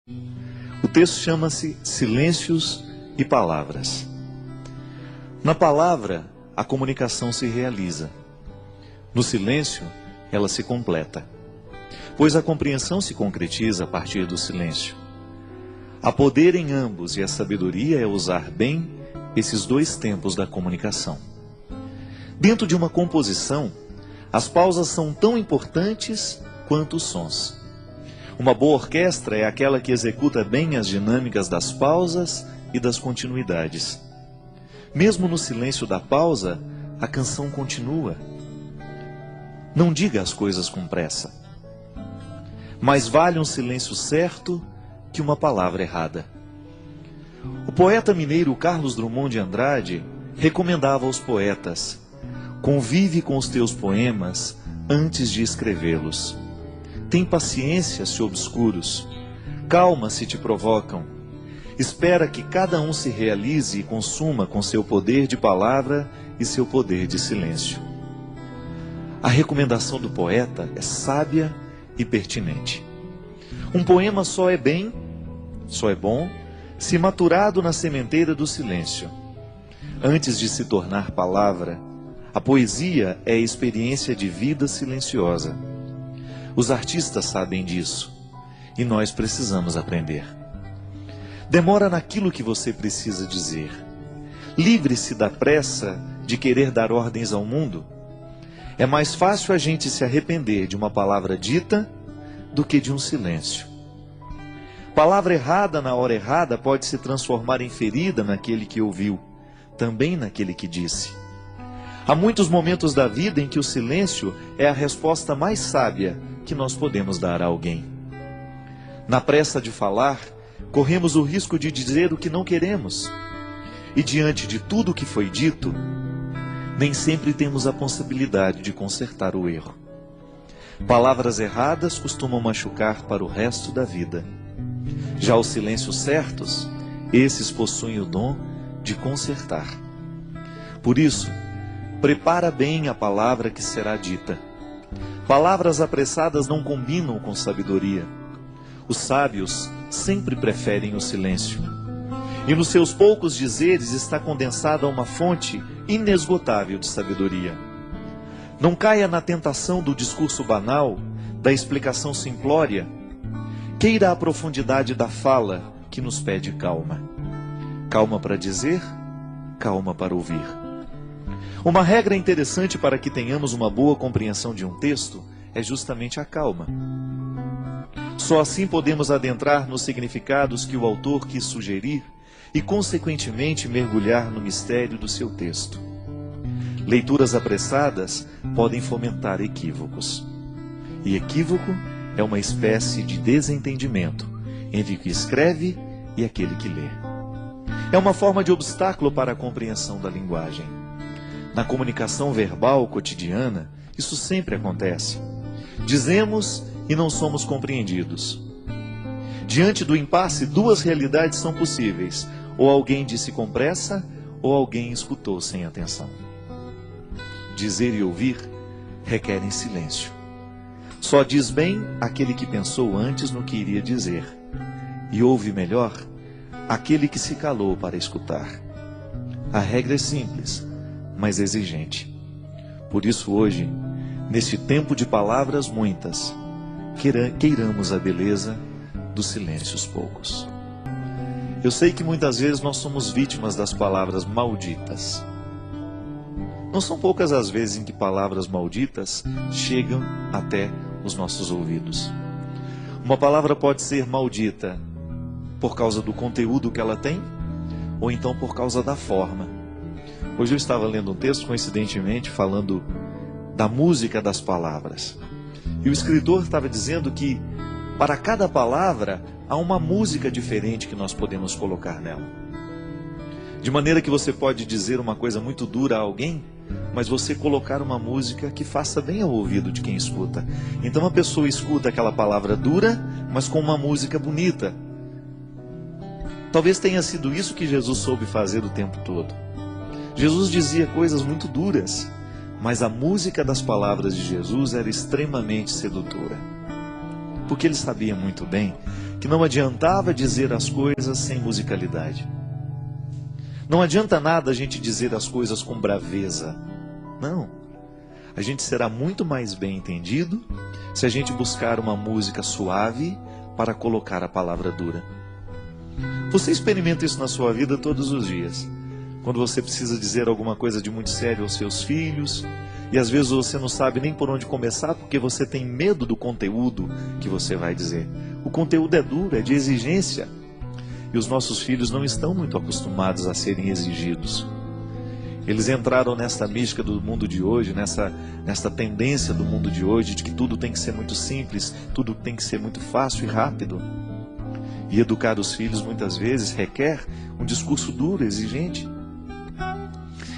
O texto chama-se Silêncios e Palavras. Na palavra, a comunicação se realiza. No silêncio, ela se completa. Pois a compreensão se concretiza a partir do silêncio. Há poder em ambos e a sabedoria é usar bem esses dois tempos da comunicação. Dentro de uma composição, as pausas são tão importantes quanto os sons. Uma boa orquestra é aquela que executa bem as dinâmicas das pausas e das continuidades. Mesmo no silêncio da pausa, a canção continua. Não diga as coisas com pressa. Mais vale um silêncio certo que uma palavra errada. O poeta mineiro Carlos Drummond de Andrade recomendava aos poetas: convive com os teus poemas antes de escrevê-los. Tem paciência se obscuros, calma se te provocam. Espera que cada um se realize e consuma com seu poder de palavra e seu poder de silêncio. A recomendação do poeta é sábia e pertinente. Um poema só é bom, se maturado na sementeira do silêncio. Antes de se tornar palavra, a poesia é experiência de vida silenciosa. Os artistas sabem disso, e nós precisamos aprender. Demora naquilo que você precisa dizer. Livre-se da pressa de querer dar ordens ao mundo. É mais fácil a gente se arrepender de uma palavra dita do que de um silêncio. Palavra errada na hora errada pode se transformar em ferida naquele que ouviu, também naquele que disse. Há muitos momentos da vida em que o silêncio é a resposta mais sábia que nós podemos dar a alguém. Na pressa de falar, corremos o risco de dizer o que não queremos. E diante de tudo o que foi dito, nem sempre temos a possibilidade de consertar o erro. Palavras erradas costumam machucar para o resto da vida. Já os silêncios certos, esses possuem o dom de consertar. Por isso, prepara bem a palavra que será dita. Palavras apressadas não combinam com sabedoria. Os sábios sempre preferem o silêncio. E nos seus poucos dizeres está condensada uma fonte inesgotável de sabedoria. Não caia na tentação do discurso banal, da explicação simplória. Queira a profundidade da fala que nos pede calma. Calma para dizer, calma para ouvir. Uma regra interessante para que tenhamos uma boa compreensão de um texto é justamente a calma. Só assim podemos adentrar nos significados que o autor quis sugerir e, consequentemente, mergulhar no mistério do seu texto. Leituras apressadas podem fomentar equívocos. E equívoco é uma espécie de desentendimento entre o que escreve e aquele que lê. É uma forma de obstáculo para a compreensão da linguagem. Na comunicação verbal cotidiana, isso sempre acontece. Dizemos e não somos compreendidos. Diante do impasse, duas realidades são possíveis: ou alguém disse com pressa, ou alguém escutou sem atenção. Dizer e ouvir requerem silêncio. Só diz bem aquele que pensou antes no que iria dizer, e ouve melhor aquele que se calou para escutar. A regra é simples, mas exigente. Por isso hoje, neste tempo de palavras muitas, queiramos a beleza dos silêncios poucos. Eu sei que muitas vezes nós somos vítimas das palavras malditas. Não são poucas as vezes em que palavras malditas chegam até os nossos ouvidos. Uma palavra pode ser maldita por causa do conteúdo que ela tem, ou então por causa da forma. Hoje eu estava lendo um texto, coincidentemente, falando da música das palavras. E o escritor estava dizendo que para cada palavra há uma música diferente que nós podemos colocar nela. De maneira que você pode dizer uma coisa muito dura a alguém, mas você colocar uma música que faça bem ao ouvido de quem escuta. Então a pessoa escuta aquela palavra dura, mas com uma música bonita. Talvez tenha sido isso que Jesus soube fazer o tempo todo. Jesus dizia coisas muito duras, mas a música das palavras de Jesus era extremamente sedutora. Porque ele sabia muito bem que não adiantava dizer as coisas sem musicalidade. Não adianta nada a gente dizer as coisas com braveza. Não. A gente será muito mais bem entendido se a gente buscar uma música suave para colocar a palavra dura. Você experimenta isso na sua vida todos os dias. Quando você precisa dizer alguma coisa de muito sério aos seus filhos, e às vezes você não sabe nem por onde começar, porque você tem medo do conteúdo que você vai dizer. O conteúdo é duro, é de exigência. E os nossos filhos não estão muito acostumados a serem exigidos. Eles entraram nesta mística do mundo de hoje, nessa tendência do mundo de hoje, de que tudo tem que ser muito simples, tudo tem que ser muito fácil e rápido. E educar os filhos muitas vezes requer um discurso duro, exigente.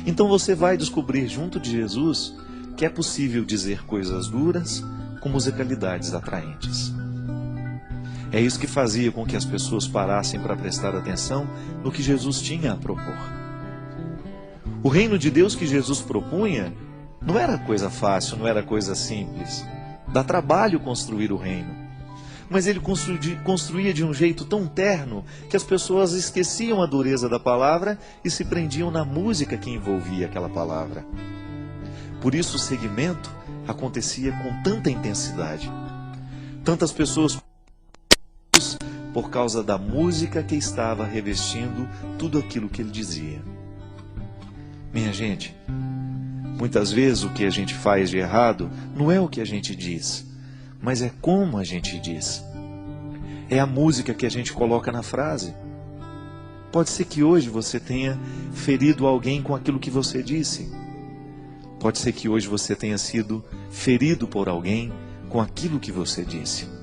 Então você vai descobrir junto de Jesus que é possível dizer coisas duras com musicalidades atraentes. É isso que fazia com que as pessoas parassem para prestar atenção no que Jesus tinha a propor. O reino de Deus que Jesus propunha não era coisa fácil, não era coisa simples. Dá trabalho construir o reino. Mas ele construía de um jeito tão terno que as pessoas esqueciam a dureza da palavra e se prendiam na música que envolvia aquela palavra. Por isso o segmento acontecia com tanta intensidade. Tantas pessoas por causa da música que estava revestindo tudo aquilo que ele dizia. Minha gente, muitas vezes o que a gente faz de errado não é o que a gente diz, mas é como a gente diz. É a música que a gente coloca na frase. Pode ser que hoje você tenha ferido alguém com aquilo que você disse. Pode ser que hoje você tenha sido ferido por alguém com aquilo que você disse.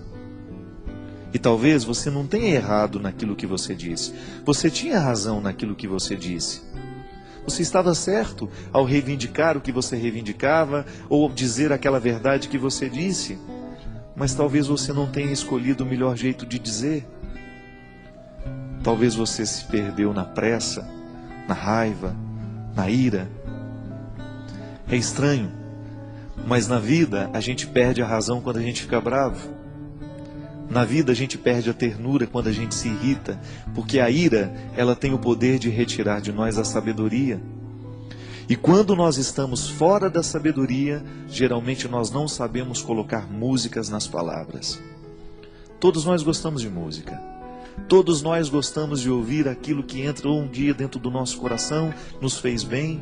E talvez você não tenha errado naquilo que você disse. Você tinha razão naquilo que você disse. Você estava certo ao reivindicar o que você reivindicava ou dizer aquela verdade que você disse. Mas talvez você não tenha escolhido o melhor jeito de dizer. Talvez você se perdeu na pressa, na raiva, na ira. É estranho, mas na vida a gente perde a razão quando a gente fica bravo. Na vida a gente perde a ternura quando a gente se irrita, porque a ira, ela tem o poder de retirar de nós a sabedoria. E quando nós estamos fora da sabedoria, geralmente nós não sabemos colocar músicas nas palavras. Todos nós gostamos de música. Todos nós gostamos de ouvir aquilo que entrou um dia dentro do nosso coração, nos fez bem.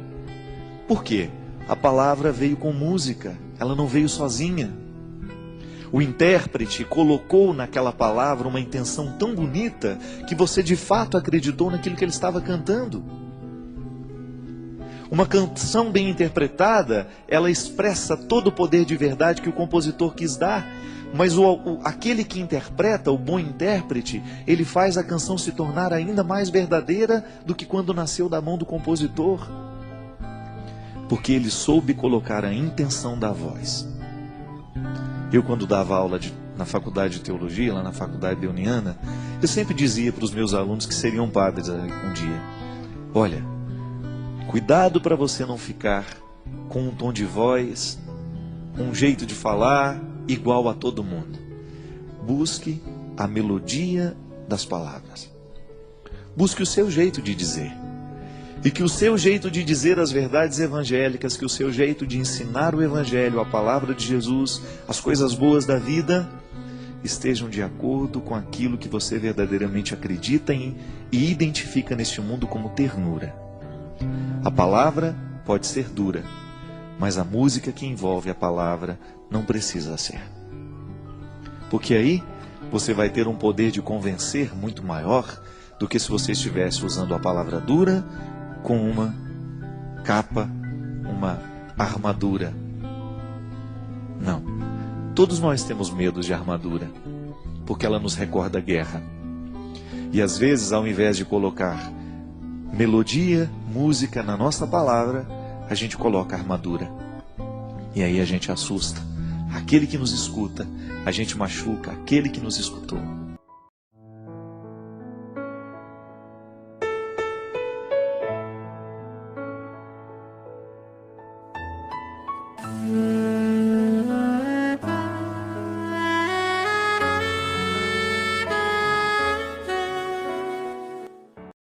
Por quê? A palavra veio com música, ela não veio sozinha. O intérprete colocou naquela palavra uma intenção tão bonita que você de fato acreditou naquilo que ele estava cantando. Uma canção bem interpretada, ela expressa todo o poder de verdade que o compositor quis dar. Mas aquele que interpreta, o bom intérprete, ele faz a canção se tornar ainda mais verdadeira do que quando nasceu da mão do compositor. Porque ele soube colocar a intenção da voz. Eu, quando dava aula na faculdade de teologia, lá na faculdade leoniana, eu sempre dizia para os meus alunos que seriam padres um dia: olha, cuidado para você não ficar com um tom de voz, um jeito de falar igual a todo mundo. Busque a melodia das palavras. Busque o seu jeito de dizer. E que o seu jeito de dizer as verdades evangélicas, que o seu jeito de ensinar o evangelho, a palavra de Jesus, as coisas boas da vida, estejam de acordo com aquilo que você verdadeiramente acredita em e identifica neste mundo como ternura. A palavra pode ser dura, mas a música que envolve a palavra não precisa ser. Porque aí você vai ter um poder de convencer muito maior do que se você estivesse usando a palavra dura com uma capa, uma armadura. Não. Todos nós temos medo de armadura, porque ela nos recorda a guerra. E às vezes, ao invés de colocar melodia, música na nossa palavra, a gente coloca armadura. E aí a gente assusta aquele que nos escuta, a gente machuca aquele que nos escutou.